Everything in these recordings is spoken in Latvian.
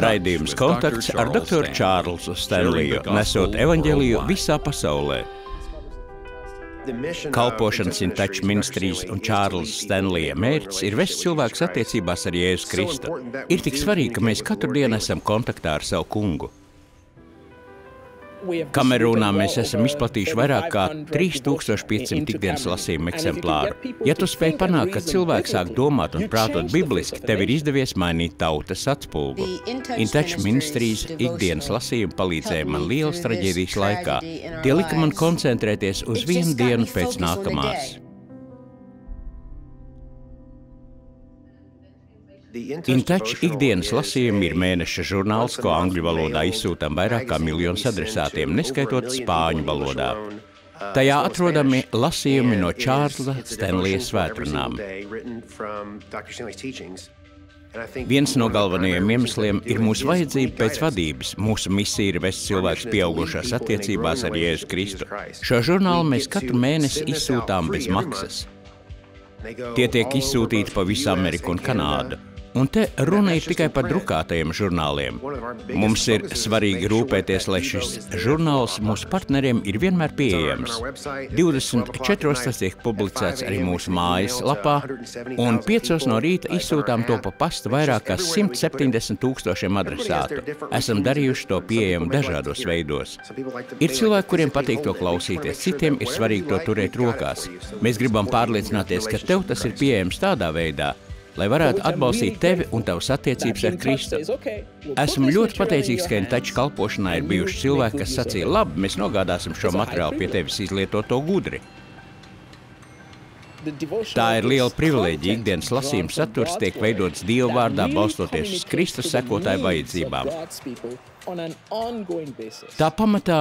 Raidījums kontakts ar doktoru Čārlzu Stenliju, nesot evaņģēliju visā pasaulē. Kalpošanas in Touch Ministries un Čārlza Stenlija mērķis ir vest cilvēkus attiecībās ar Jēzu Kristu. Ir tik svarīgi, ka mēs katru dienu esam kontaktā ar savu kungu. Kamerūnā mēs esam izplatījuši vairāk kā 3500 ikdienas lasījumu eksemplāru. Ja tu spēj panākt, ka cilvēks sāk domāt un prātot bibliski, tev ir izdevies mainīt tautas atspulgu. In Touch Ministries ikdienas lasījumi palīdzēja man lielas traģēdijas laikā. Tie lika man koncentrēties uz vienu dienu pēc nākamās. In Touch ikdienas lasījumi ir mēneša žurnāls, ko angļu valodā izsūtām vairāk kā miljonus adresātiem, neskaitot spāņu valodā. Tajā atrodami lasījumi no Čārlza Stenlija svētrunām. Viens no galvenajiem iemesliem ir mūsu vajadzība pēc vadības. Mūsu misija ir vest cilvēkus pieaugušās attiecībās ar Jēzu Kristu. Šo žurnālu mēs katru mēnesi izsūtām bez maksas. Tie tiek izsūtīti pa visu Ameriku un Kanādu. Un te runa ir tikai par drukātajiem žurnāliem. Mums ir svarīgi rūpēties, lai šis žurnāls mūsu partneriem ir vienmēr pieejams. 24 tas tiek publicēts arī mūsu mājas lapā, un 5 no rīta izsūtām to pa pastu vairāk kā 170 000 adresātu. Esam darījuši to pieejamu dažādos veidos. Ir cilvēki, kuriem patīk to klausīties, citiem ir svarīgi to turēt rokās. Mēs gribam pārliecināties, ka tev tas ir pieejams tādā veidā, lai varētu atbalstīt tevi un tavas attiecības ar Kristu. Esmu ļoti pateicīgs, ka In Touch kalpošanā ir bijuši cilvēki, kas sacīja, labi, mēs nogādāsim šo materiālu pie tevis, izlietot to gudri. Tā ir liela privilēģija. Ikdienas lasījuma saturs tiek veidots Dieva vārdā, balstoties uz Kristus sekotāju vajadzībām. Tā pamatā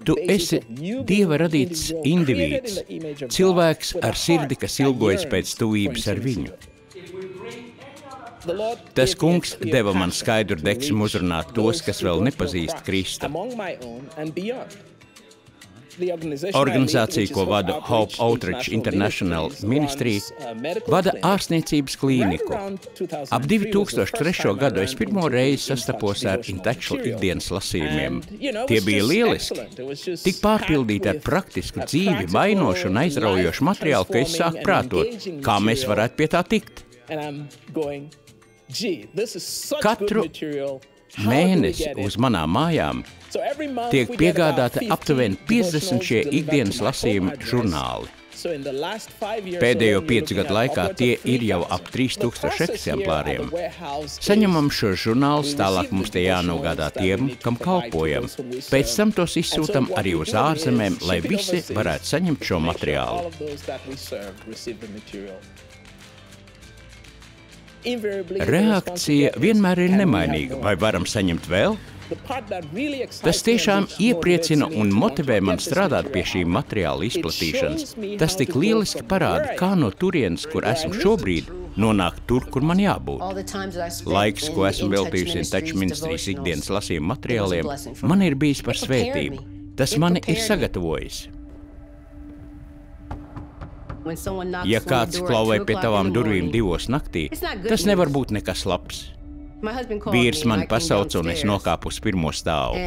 tu esi Dieva radīts indivīds, cilvēks ar sirdi, kas ilgojas pēc tuvības ar viņu. Tas kungs deva man skaidru deksmu uzrunāt tos, kas vēl nepazīst Kristu. Organizācija, ko vada Hope Outreach International Ministry, vada ārstniecības klīniku. Ap 2003. gadu es pirmo reizi sastapos ar In Touch ikdienas lasījumiem. Tie bija lieliski. Tik pārpildīti ar praktisku dzīvi, vainošu un aizraujošu materiālu, ka es sāku prātot, kā mēs varētu pie tā tikt. Katru mēnesi uz manām mājām tiek piegādāta aptuveni 50 šie ikdienas lasījuma žurnāli. Pēdējo 5 gadu laikā tie ir jau ap 3000 eksemplāriem. Saņemam šos žurnālus, tālāk mums tie jānogādā tiem, kam kalpojam. Pēc tam tos izsūtam arī uz ārzemēm, lai visi varētu saņemt šo materiālu. Reakcija vienmēr ir nemainīga. Vai varam saņemt vēl? Tas tiešām iepriecina un motivē man strādāt pie šī materiāla izplatīšanas. Tas tik lieliski parāda, kā no turienes, kur esmu šobrīd, nonākt tur, kur man jābūt. Laiks, ko esmu veltījusi In Touch Ministries ikdienas lasījuma materiāliem, man ir bijis par svētību. Tas mani ir sagatavojis. Ja kāds klauvē pie tavām durvīm 2 naktī, tas nevar būt nekas labs. Vīrs mani pasauca un es nokāpu uz 1. stāvu.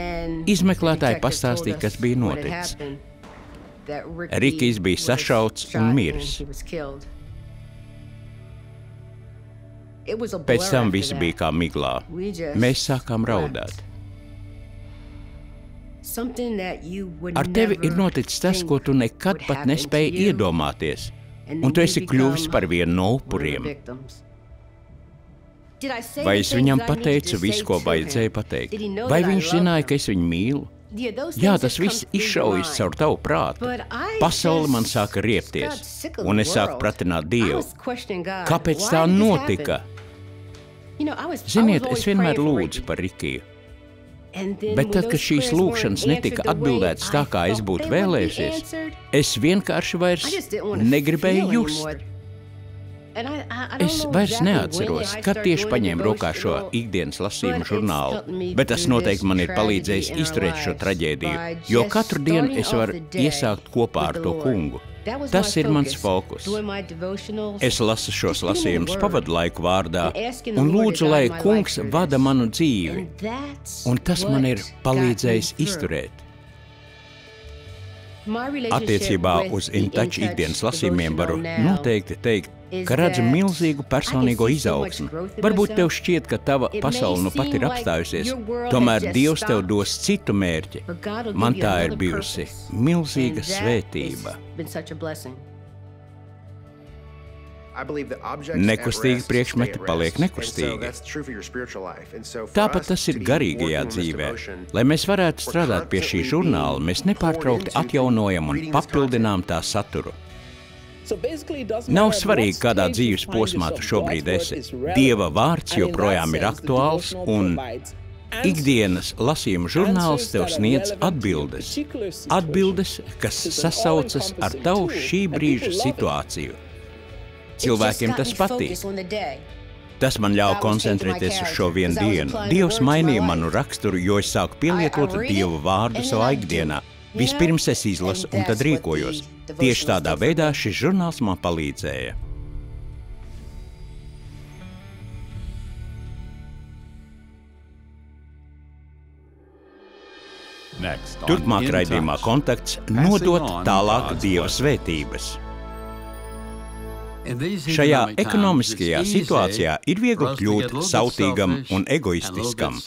Izmeklētāji pastāstīja, kas bija noticis. Rikijs bija sašauts un miris. Pēc tam viss bija kā miglā. Mēs sākām raudāt. Ar tevi ir noticis tas, ko tu nekad pat nespēji iedomāties, un tu esi kļuvis par vienu no upuriem. Vai es viņam pateicu visu, ko vajadzēja pateikt? Vai viņš zināja, ka es viņu mīlu? Jā, tas viss izšaujas caur tavu prātu. Pasaule man sāka riepties, un es sāku pratināt Dievu. Kāpēc tā notika? Ziniet, es vienmēr lūdzu par Rikiju. Bet tad, kad šīs lūgšanas netika atbildētas tā, kā es būtu vēlējusies, es vienkārši vairs negribēju just. Es vairs neatceros, kad tieši paņēmu rokā šo ikdienas lasījumu žurnālu, bet tas noteikti man ir palīdzējis izturēt šo traģēdiju, jo katru dienu es varu iesākt kopā ar to kungu. Tas ir mans fokus. Es lasu šos lasījumus pavadu laiku vārdā un lūdzu, lai Kungs vada manu dzīvi, un tas man ir palīdzējis izturēt. Attiecībā uz InTouch ikdienas lasījumiem varu noteikti teikt, ka redzu milzīgu personīgo izaugsmu. Varbūt tev šķiet, ka tava pasaule nu pat ir apstājusies, tomēr Dievs tev dos citu mērķi. Man tā ir bijusi milzīga svētība. Nekustīgi priekšmeti paliek nekustīgi. Tāpat tas ir garīgajā dzīvē. Lai mēs varētu strādāt pie šī žurnāla, mēs nepārtraukti atjaunojam un papildinām tā saturu. Nav svarīgi, kādā dzīves posmā tu šobrīd esi. Dieva vārds joprojām ir aktuāls un ikdienas lasījuma žurnāls tev sniedz atbildes. Atbildes, kas sasaucas ar tavu šī brīža situāciju. Cilvēkiem tas patīk. Tas man ļauj koncentrēties uz šo vienu dienu. Dievs mainīja manu raksturu, jo es sāku pielietot Dieva vārdu savā ikdienā. Vispirms es izlasu un tad rīkojos. Tieši tādā veidā šis žurnāls man palīdzēja. Turpmāk raidījumā Kontakts nodot tālāk Dieva svētības. Šajā ekonomiskajā situācijā ir viegli kļūt sautīgam un egoistiskam.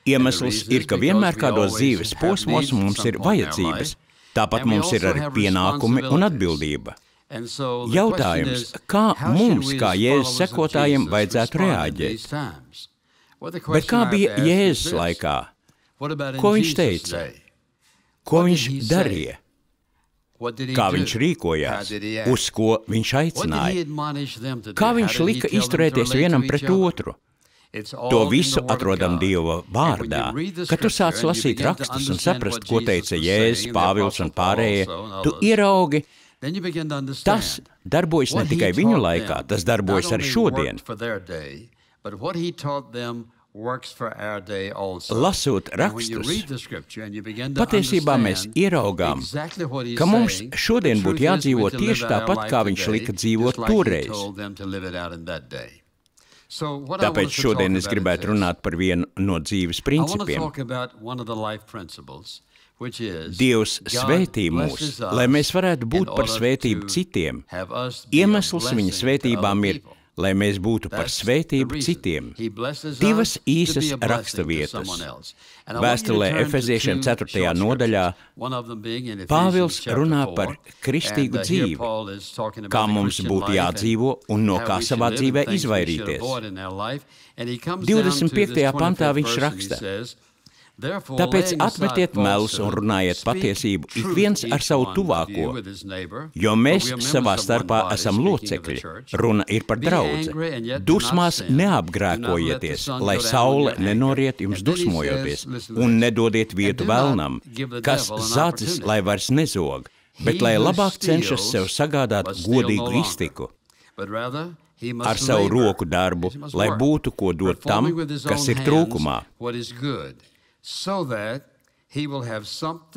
Iemesls ir, ka vienmēr kādos dzīves posmos mums ir vajadzības, tāpat mums ir arī pienākumi un atbildība. Jautājums, kā mums, kā Jēzus sekotājiem, vajadzētu reaģēt? Bet kā bija Jēzus laikā? Ko viņš teica? Ko viņš darīja? Kā viņš rīkojās, uz ko viņš aicināja, kā viņš lika izturēties vienam pret otru. To visu atrodam Dieva vārdā. Kad tu sāc lasīt rakstus un saprast, ko teica Jēzus, Pāvils un pārējie, tu ieraugi, tas darbojas ne tikai viņu laikā, tas darbojas arī šodien. Lasot rakstus, patiesībā mēs ieraugām, ka mums šodien būtu jādzīvo tieši tāpat, kā viņš lika dzīvot toreiz. Tāpēc šodien es gribētu runāt par vienu no dzīves principiem. Dievs svētī mūs, lai mēs varētu būt par svētību citiem. Iemesls viņa svētībām ir, lai mēs būtu par svētību citiem. Divas īsas raksturvietas. Vēstulē Efeziešiem 4. nodaļā Pāvils runā par kristīgu dzīvi, kā mums būtu jādzīvo un no kā savā dzīvē izvairīties. 25. pantā viņš raksta: Tāpēc atmetiet melus un runājiet patiesību ik viens ar savu tuvāko, jo mēs savā starpā esam locekļi. Runa ir par draudzi. Dusmās neapgrēkojieties, lai saule nenoriet jums dusmojoties, un nedodiet vietu velnam, kas zadzis, lai vairs nezog, bet lai labāk cenšas sev sagādāt godīgu iztiku. Ar savu roku darbu, lai būtu ko dot tam, kas ir trūkumā.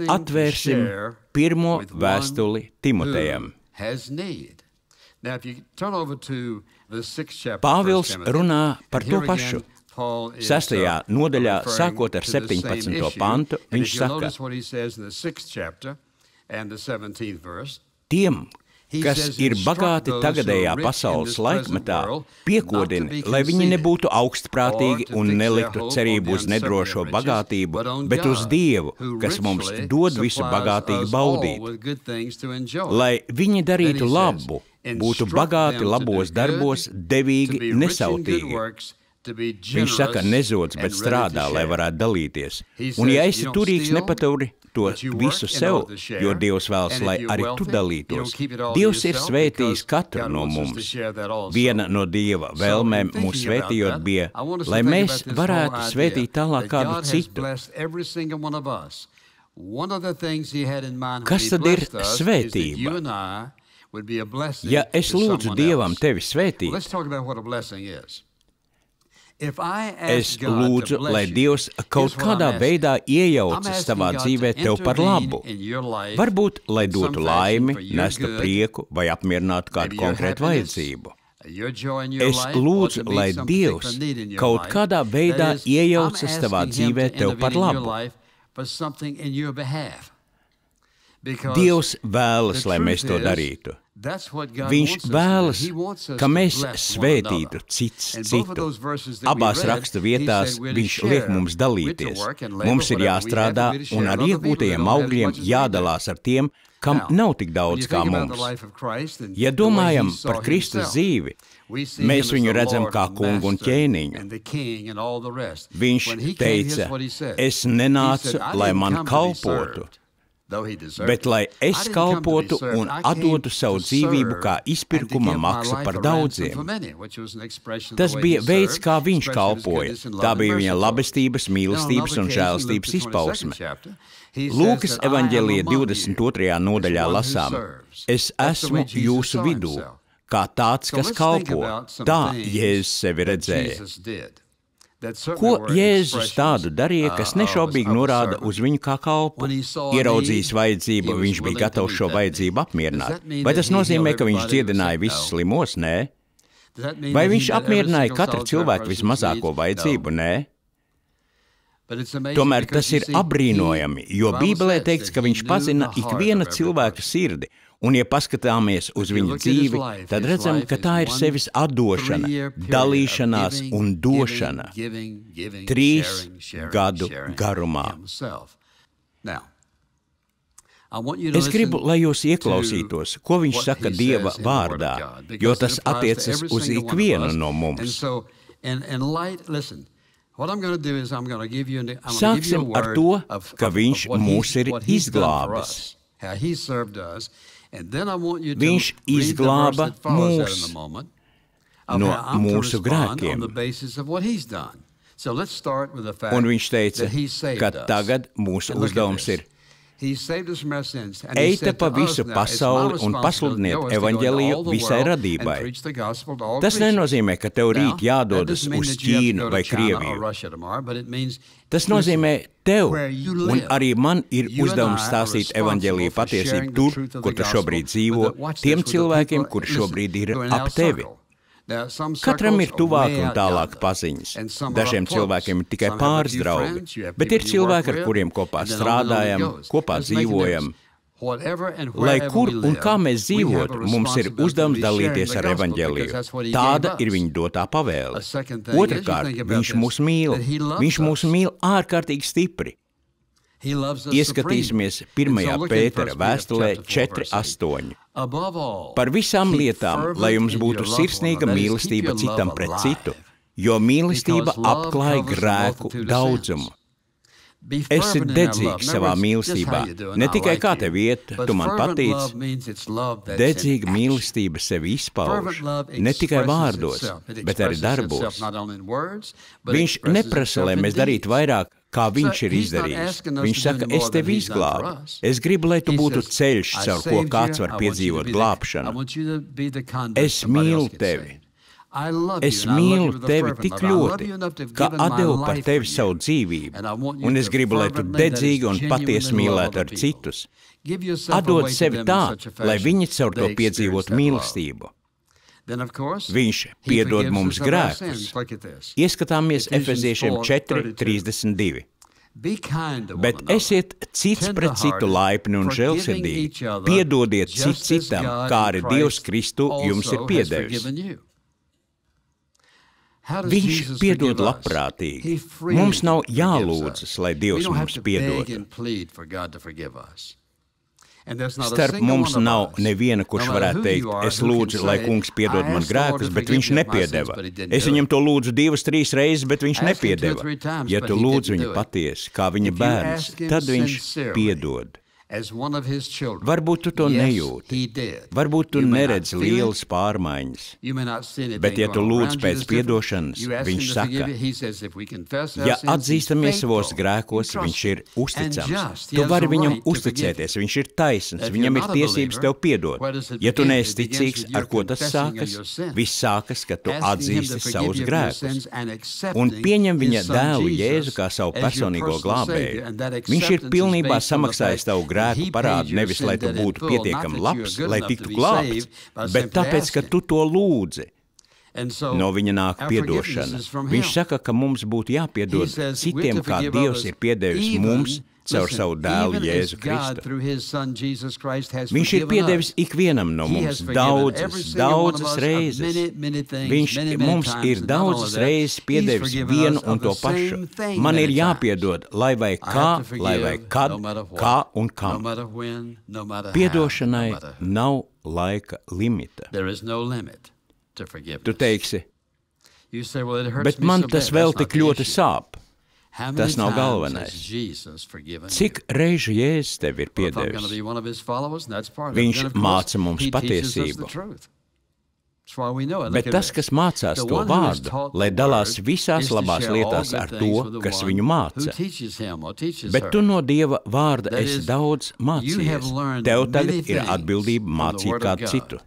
Atvērsim pirmo vēstuli Timotejam. Pāvils runā par to pašu. 6. nodaļā, sākot ar 17. pantu, viņš saka: Tiem, kas ir bagāti tagadējā pasaules laikmetā, piekodina, lai viņi nebūtu augstprātīgi un neliktu cerību uz nedrošo bagātību, bet uz Dievu, kas mums dod visu bagātīgi baudīt. Lai viņi darītu labu, būtu bagāti labos darbos, devīgi, nesautīgi. Viņš saka, nezodz, bet strādā, lai varētu dalīties. Un ja esi turīgs, nepaturi to visu sev, jo Dievs vēlas, lai arī tu dalītos. Dievs ir svētījis katru no mums. Viena no Dieva vēlmēm mūs svētījot bija, lai mēs varētu svētīt tālāk kādu citu. Kas tad ir svētība? Ja es lūdzu Dievam tevi svētīt, Es lūdzu, lai Dievs kaut kādā veidā iejaucas tavā dzīvē tev par labu. Varbūt, lai dotu laimi, nestu prieku vai apmierinātu kādu konkrētu vajadzību. Es lūdzu, lai Dievs kaut kādā veidā iejaucas tavā dzīvē tev par labu. Dievs vēlas, lai mēs to darītu. Viņš vēlas, ka mēs svētītu cits citu. Abās rakstu vietās viņš liek mums dalīties. Mums ir jāstrādā un ar iegūtajiem augļiem jādalās ar tiem, kam nav tik daudz kā mums. Ja domājam par Kristus dzīvi, mēs viņu redzam kā kungu un ķēniņu. Viņš teica, es nenācu, lai man kalpotu, bet lai es kalpotu un atdotu savu dzīvību kā izpirkuma maksu par daudziem. Tas bija veids, kā viņš kalpoja. Tā bija viņa labestības, mīlestības un žēlastības izpausme. Lūkas evaņģēlija 22. nodaļā lasām: Es esmu jūsu vidū, kā tāds, kas kalpo. Tā Jēzus sevi redzēja. Ko Jēzus tādu darīja, kas nešaubīgi norāda uz viņu kā kalpu? Ieraudzījis vajadzību, viņš bija gatavs šo vajadzību apmierināt. Vai tas nozīmē, ka viņš dziedināja visus slimos? Nē. Vai viņš apmierināja katru cilvēku vismazāko vajadzību? Nē. Tomēr tas ir apbrīnojami, jo Bībelē teikts, ka viņš pazina ikviena cilvēka sirdi. Un, ja paskatāmies uz viņa dzīvi, tad redzam, ka tā ir sevis atdošana, dalīšanās un došana 3 gadu garumā. Es gribu, lai jūs ieklausītos, ko viņš saka Dieva vārdā, jo tas attiecas uz ikvienu no mums. Sāksim ar to, ka viņš mūs ir izglābis. Viņš izglāba mūs no mūsu grēkiem. Un viņš teica, ka tagad mūsu uzdevums ir: Ejiet pa visu pasauli un pasludiniet evaņģēliju visai radībai. Tas nenozīmē, ka tev rīt jādodas uz Ķīnu vai Krieviju. Tas nozīmē, tev un arī man ir uzdevums stāstīt evaņģēliju patiesību tur, kur tu šobrīd dzīvo, tiem cilvēkiem, kuri šobrīd ir ap tevi. Katram ir tuvāk un tālāk paziņas. Dažiem cilvēkiem ir tikai pāris draugi, bet ir cilvēki, ar kuriem kopā strādājam, kopā dzīvojam. Lai kur un kā mēs dzīvotu, mums ir uzdevums dalīties ar evaņģēliju. Tāda ir viņa dotā pavēle. Otrakārt, viņš mūs mīl. Viņš mūs mīl ārkārtīgi stipri. Ieskatīsimies 1. Pētera vēstulē 4:8. Par visām lietām, lai jums būtu sirsnīga mīlestība citam pret citu, jo mīlestība apklāj grēku daudzumu. Esi dedzīgs savā mīlestībā. Ne tikai kā tev iet, tu man patīc. Dedzīga mīlestība sevi izpauž. Ne tikai vārdos, bet arī darbos. Viņš neprasa, lai mēs darītu vairāk, kā viņš ir izdarījis. Viņš saka, es tevi izglābu. Es gribu, lai tu būtu ceļš, caur ko kāds var piedzīvot glābšanu. Es mīlu tevi. Es mīlu tevi tik ļoti, ka atdevu par tevi savu dzīvību, un es gribu, lai tu dedzīgi un patiesi mīlētu ar citus. Atdod sevi tā, lai viņi caur to piedzīvot mīlestību. Viņš piedod mums grēkus. Ieskatāmies Efeziešiem 4:32. Bet esiet cits pret citu laipni un žēlsirdīgi, piedodiet cits citam, kā arī Dievs Kristu jums ir piedevis. Viņš piedod labprātīgi. Mums nav jālūdzas, lai Dievs mums piedotu. Starp mums nav neviena, kurš varētu teikt, es lūdzu, lai kungs piedod man grēkus, bet viņš nepiedeva. Es viņam to lūdzu 2-3 reizes, bet viņš nepiedeva. Ja tu lūdzu viņu patiesi, kā viņa bērns, tad viņš piedod. Varbūt tu to nejūti, varbūt tu neredzi lielas pārmaiņas, bet ja tu lūdz pēc piedošanas, viņš saka, ja atzīstamies savos grēkos, viņš ir uzticams. Tu vari viņam uzticēties, viņš ir taisns, viņam ir tiesības tev piedot. Ja tu neesi ticīgs, ar ko tas sākas? Viss sākas, kad tu atzīsti savus grēkus un pieņem viņa dēlu Jēzu kā savu personīgo glābēju. Viņš ir pilnībā samaksājis tavu grēku parādu, nevis lai tu būtu pietiekami labs, lai tiktu glābts, bet tāpēc, ka tu to lūdzi. No viņa nāk piedošana. Viņš saka, ka mums būtu jāpiedod citiem, kā Dievs ir piedevis mums caur savu dēlu Jēzu Kristu. Viņš ir piedevis ikvienam no mums daudzas reizes. Viņš mums ir daudzas reizes piedevis vienu un to pašu. Man ir jāpiedod, lai vai kad, kā un kam. Piedošanai nav laika limita. Tu teiksi, bet man tas vēl tik ļoti sāp. Tas nav galvenais. Cik reižu Jēzus tev ir piedevis? Viņš māca mums patiesību. Bet tas, kas mācās to vārdu, lai dalās visās labās lietās ar to, kas viņu māca. Bet tu no Dieva vārda esi daudz mācījies. Tev tagad ir atbildība mācīt kādu citu.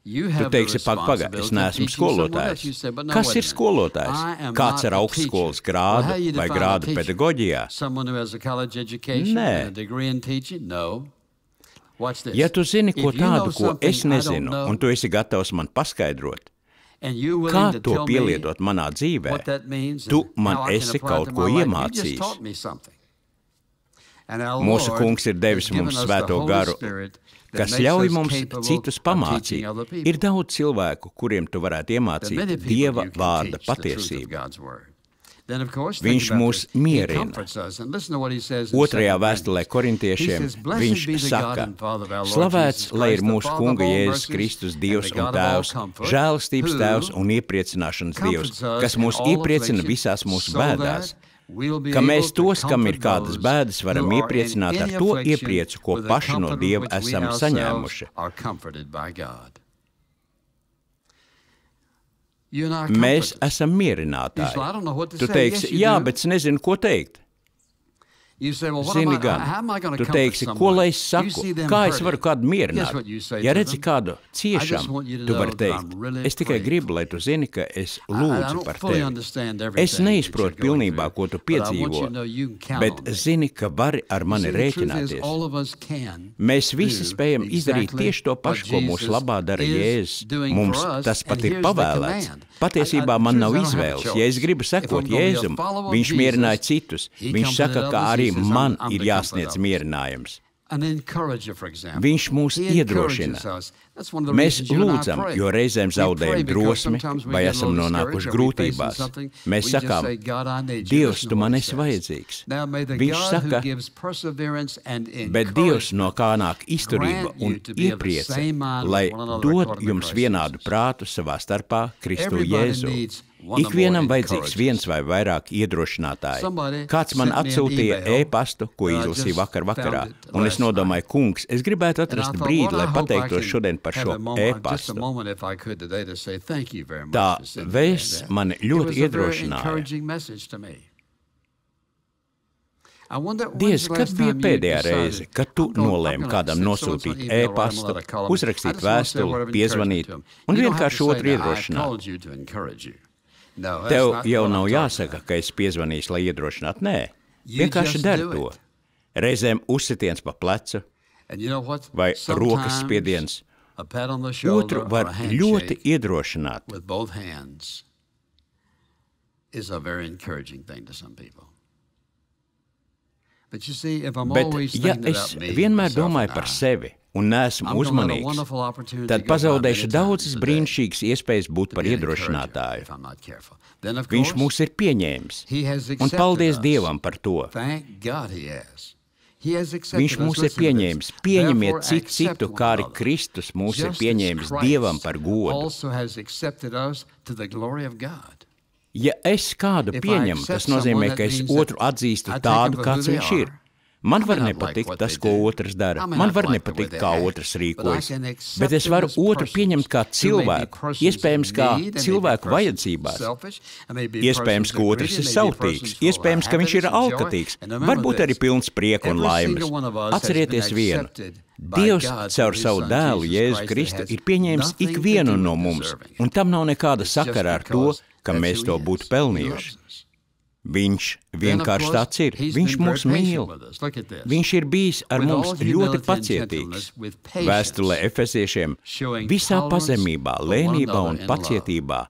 Tu teiksi, paga, es neesmu skolotājs. Kas ir skolotājs? Kāds ar augstskolas grādu vai grādu pedagoģijā? Nē. Ja tu zini ko tādu, ko es nezinu, un tu esi gatavs man paskaidrot, kā to pielietot manā dzīvē, tu man esi kaut ko iemācījis. Mūsu kungs ir devis mums svēto garu, kas ļauj mums citus pamācīt. Ir daudz cilvēku, kuriem tu varētu iemācīt Dieva vārda patiesību. Viņš mūs mierina. Otrajā vēstulē korintiešiem viņš saka, slavēts, lai ir mūsu kunga Jēzus Kristus Dievs un Tēvs, žēlastības Tēvs un iepriecināšanas Dievs, kas mūs iepriecina visās mūsu bēdās, ka mēs tos, kam ir kādas bēdas, varam iepriecināt ar to iepriecu, ko paši no Dieva esam saņēmuši. Mēs esam mierinātāji. Tu teiksi, jā, bet es nezinu, ko teikt. Zini gan, tu teiksi, ko lai es saku, kā es varu kādu mierināt. Ja redzi kādu ciešam, tu vari teikt, es tikai gribu, lai tu zini, ka es lūdzu par tevi. Es neizprotu pilnībā, ko tu piedzīvo, bet zini, ka vari ar mani rēķināties. Mēs visi spējam izdarīt tieši to pašu, ko mūsu labā dara Jēzus. Mums tas pat ir pavēlēts. Patiesībā man nav izvēles. Ja es gribu sekot Jēzum, viņš mierināja citus. Viņš saka, ka arī man ir jāsniedz mierinājums. Viņš mūs iedrošina. Mēs lūdzam, jo reizēm zaudējam drosmi vai esam nonākuši grūtībās. Mēs sakām, Dievs, tu man esi vajadzīgs. Viņš saka, bet Dievs, no kā nāk izturība un iepriece, lai dod jums vienādu prātu savā starpā Kristu Jēzu. Ikvienam vajadzīgs viens vai vairāk iedrošinātāji. Kāds man atsūtīja e-pastu, ko izlasīju vakarā, un es nodomāju, kungs, es gribētu atrast brīdi, lai pateiktos šodien par šo e-pastu. Tā vēsts mani ļoti iedrošināja. Diez, kad bija pēdējā reize, kad tu nolēmi kādam nosūtīt e-pastu, uzrakstīt vēstuli, piezvanīt un vienkārši otru iedrošināt? Tev jau nav jāsaka, ka es piezvanīšu, lai iedrošinātu. Nē, vienkārši dari to. Reizēm uzsitiens pa plecu vai rokas spiediens. Otru var ļoti iedrošināt. Bet, ja es vienmēr domāju par sevi un neesmu uzmanīgs, tad pazaudēšu daudzas brīnišķīgas iespējas būt par iedrošinātāju. Viņš mūs ir pieņēmis, un paldies Dievam par to. Viņš mūs ir pieņēmis. Pieņemiet citu, kā arī Kristus mūs ir pieņēmis Dievam par godu. Ja es kādu pieņemu, tas nozīmē, ka es otru atzīstu tādu, kāds viņš ir. Man var nepatikt tas, ko otrs dara. Man var nepatikt, kā otrs rīkojas. Bet es varu otru pieņemt kā cilvēku, iespējams, kā cilvēku vajadzībās. Iespējams, ka otrs ir sautīgs, iespējams, ka viņš ir alkatīgs, varbūt arī pilns prieka un laimes. Atcerieties vienu. Dievs caur savu dēlu Jēzu Kristu ir pieņēmis ikvienu no mums, un tam nav nekāda sakara ar to, ka mēs to būtu pelnījuši. Viņš vienkārši tāds ir. Viņš mūs mīl. Viņš ir bijis ar mums ļoti pacietīgs. Vēstulē Efesiešiem visā pazemībā, lēnībā un pacietībā,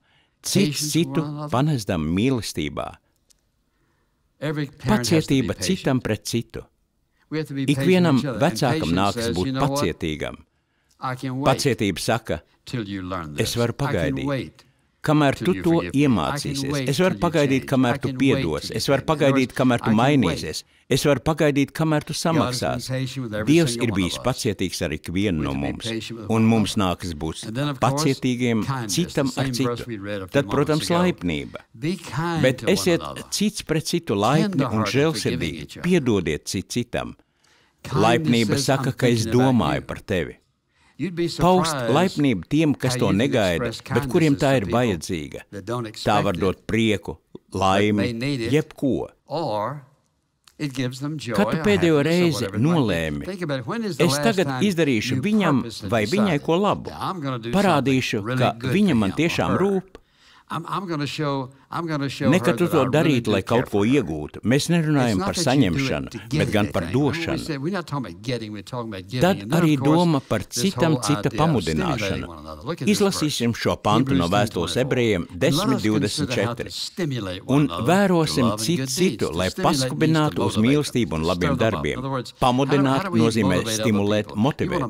cits citu panesdam mīlestībā. Pacietība citam pret citu. Ikvienam vecākam nākas būt pacietīgam. Pacietība saka, es varu pagaidīt. Kamēr tu to iemācīsies, es varu pagaidīt, kamēr tu piedos, es varu pagaidīt, kamēr tu mainīsies, es varu pagaidīt, kamēr tu samaksās. Dievs ir bijis pacietīgs ar ikvienu no mums, un mums nākas būt pacietīgiem citam ar citu. Tad, protams, laipnība. Bet esiet cits pret citu laipni un žēlsirdīgi, piedodiet citam. Laipnība saka, ka es domāju par tevi. Paust laipnību tiem, kas to negaida, bet kuriem tā ir vajadzīga. Tā var dot prieku, laimi, jebko. Kad tu pēdējo reizi nolēmi, es tagad izdarīšu viņam vai viņai ko labu, parādīšu, ka viņa man tiešām rūp. Nekad tu to darītu, lai kaut ko iegūtu. Mēs nerunājam par saņemšanu, bet gan par došanu. Tad arī doma par citam cita pamudināšanu. Izlasīsim šo pantu no vēstules Ebrejiem 10:24 un vērosim citu, lai paskubinātu uz mīlestību un labiem darbiem. Pamudināt nozīmē stimulēt, motivēt.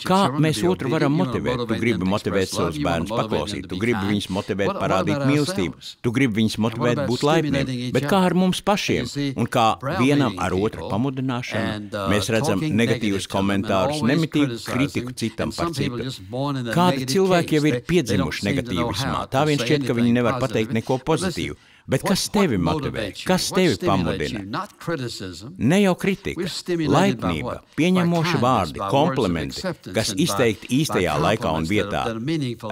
Kā mēs otru varam motivēt? Tu gribi motivēt savus bērnus paklausīt, tu gribi viņus motivēt parādīt mīlestību, tu gribi viņus motivēt būt laipniem, bet kā ar mums pašiem un kā vienam ar otru pamudināšanu, mēs redzam negatīvus komentārus, nemitīgu kritiku citam par citu. Kādi cilvēki jau ir piedzimuši negatīvismā, tā vien šķiet, ka viņi nevar pateikt neko pozitīvu. Bet kas tevi motivē? Kas tevi pamudina? Ne jau kritika, laipnība, pieņemoši vārdi, komplimenti, kas izteikti īstajā laikā un vietā.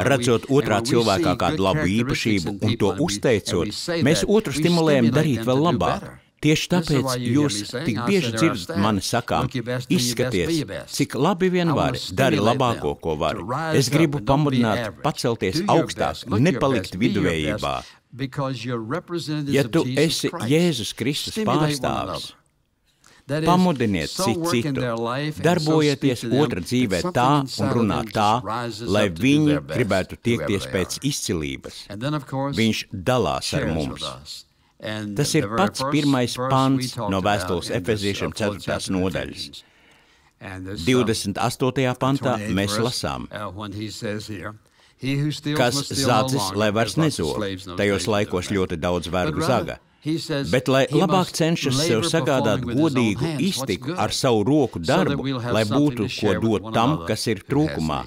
Redzot otrā cilvēkā kādu labu īpašību un to uzteicot, mēs otru stimulējam darīt vēl labāk. Tieši tāpēc jūs tik bieži dzirdat mani sakām, izskaties, cik labi vien vari, dari labāko, ko vari. Es gribu pamudināt pacelties augstāk, nepalikt viduvējībā. Ja tu esi Jēzus Kristus pārstāvis, pamudiniet citu, darbojieties otra dzīvē tā un runā tā, lai viņi gribētu tiekties pēc izcilības. Viņš dalās ar mums. Tas ir pats pirmais pants no vēstules Efeziešiem 4. nodaļas. 28. pantā mēs lasām, kas zādzis, lai vairs nezog, tajos laikos ļoti daudz vergu zaga, bet lai labāk cenšas sev sagādāt godīgu iztiku ar savu roku darbu, lai būtu ko dot tam, kas ir trūkumā.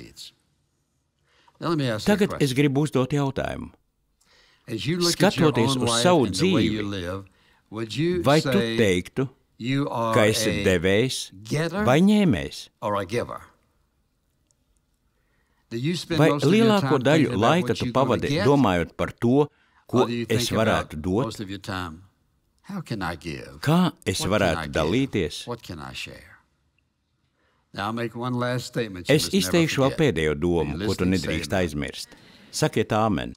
Tagad es gribu uzdot jautājumu. Skatoties uz savu dzīvi, vai tu teiktu, ka esi devējs vai ņēmējs? Vai lielāko daļu laika tu pavadi domājot par to, ko es varētu dot? Kā es varētu dalīties? Es izteikšu vēl pēdējo domu, ko tu nedrīkst aizmirst. Sakiet āmen.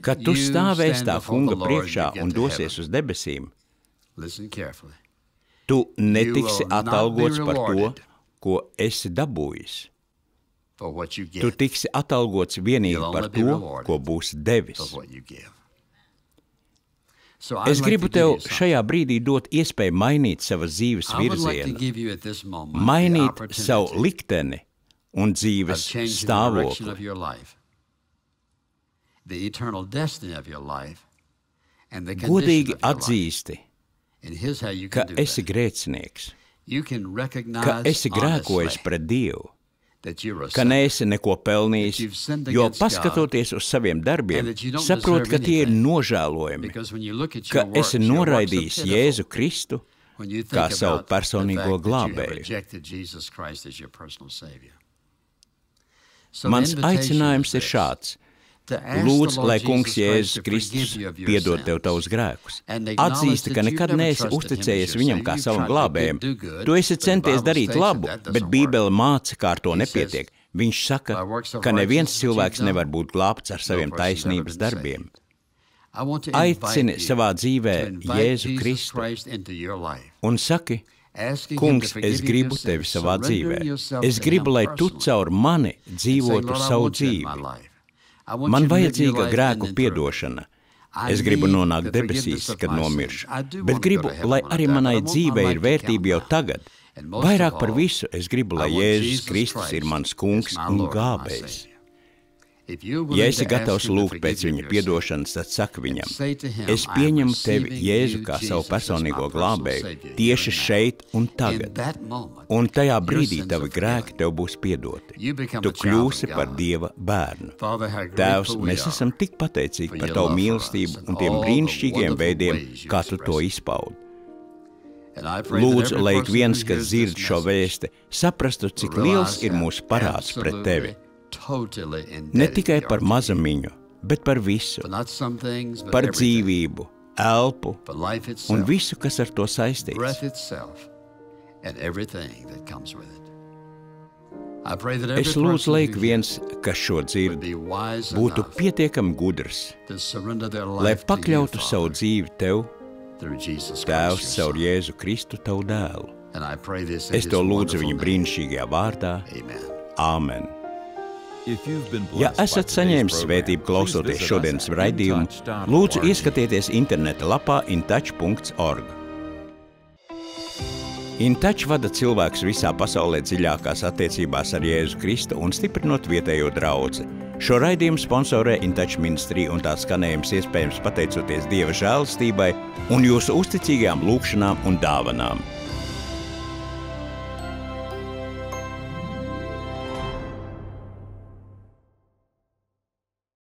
Kad tu stāvēsi tā kunga priekšā un dosies uz debesīm, tu netiksi atalgots par to, ko esi dabūjis. Tu tiksi atalgots vienīgi par to, ko būsi devis. Es gribu tev šajā brīdī dot iespēju mainīt savas dzīves virzienu, mainīt savu likteni un dzīves stāvokli. Godīgi atzīsti, ka esi grēcinieks, ka esi grēkojis pret Dievu, ka neesi neko pelnījis, jo paskatoties uz saviem darbiem, saprot, ka tie ir nožēlojami, ka esi noraidījis Jēzu Kristu kā savu personīgo glābēju. Mans aicinājums ir šāds. Lūdzu, lai Kungs Jēzus Kristus piedod tev tavus grēkus. Atzīsti, ka nekad neesi uzticējies viņam kā savam glābējam. Tu esi centies darīt labu, bet Bībele māca, kā ar to nepietiek. Viņš saka, ka neviens cilvēks nevar būt glābts ar saviem taisnības darbiem. Aicini savā dzīvē Jēzu Kristu un saki, Kungs, es gribu tevi savā dzīvē. Es gribu, lai tu caur mani dzīvotu savu dzīvi. Man vajadzīga grēku piedošana. Es gribu nonākt debesīs, kad nomiršu, bet gribu, lai arī manai dzīvei ir vērtība jau tagad. Vairāk par visu es gribu, lai Jēzus Kristus ir mans kungs un glābējs. Ja esi gatavs lūgt pēc viņa piedošanas, tad saka viņam, es pieņemu tevi, Jēzu, kā savu personīgo glābēju, tieši šeit un tagad. Un tajā brīdī tavi grēki tev būs piedoti. Tu kļūsi par Dieva bērnu. Tēvs, mēs esam tik pateicīgi par tavu mīlestību un tiem brīnišķīgiem veidiem, kā tu to izpaudi. Lūdzu, lai ik viens, kas dzird šo vēsti, saprastu, cik liels ir mūsu parāds pret tevi. Ne tikai par mazumiņu, bet par visu, par dzīvību, elpu un visu, kas ar to saistīts. Es lūdzu, lai ik viens, kas šo dzird, būtu pietiekami gudrs, lai pakļautu savu dzīvi tev, Tēvs, caur Jēzu Kristu, tavu dēlu. Es to lūdzu viņa brīnišķīgajā vārdā. Āmen. Ja esat saņēmis svētību klausoties šodienas raidījumu, lūdzu ieskatieties interneta lapā intouch.org. InTouch vada cilvēkus visā pasaulē dziļākās attiecībās ar Jēzu Kristu un stiprinot vietējo draudzi. Šo raidījumu sponsorē InTouch ministrija un tā skanējums iespējams pateicoties Dieva žēlastībai un jūsu uzticīgajām lūgšanām un dāvanām.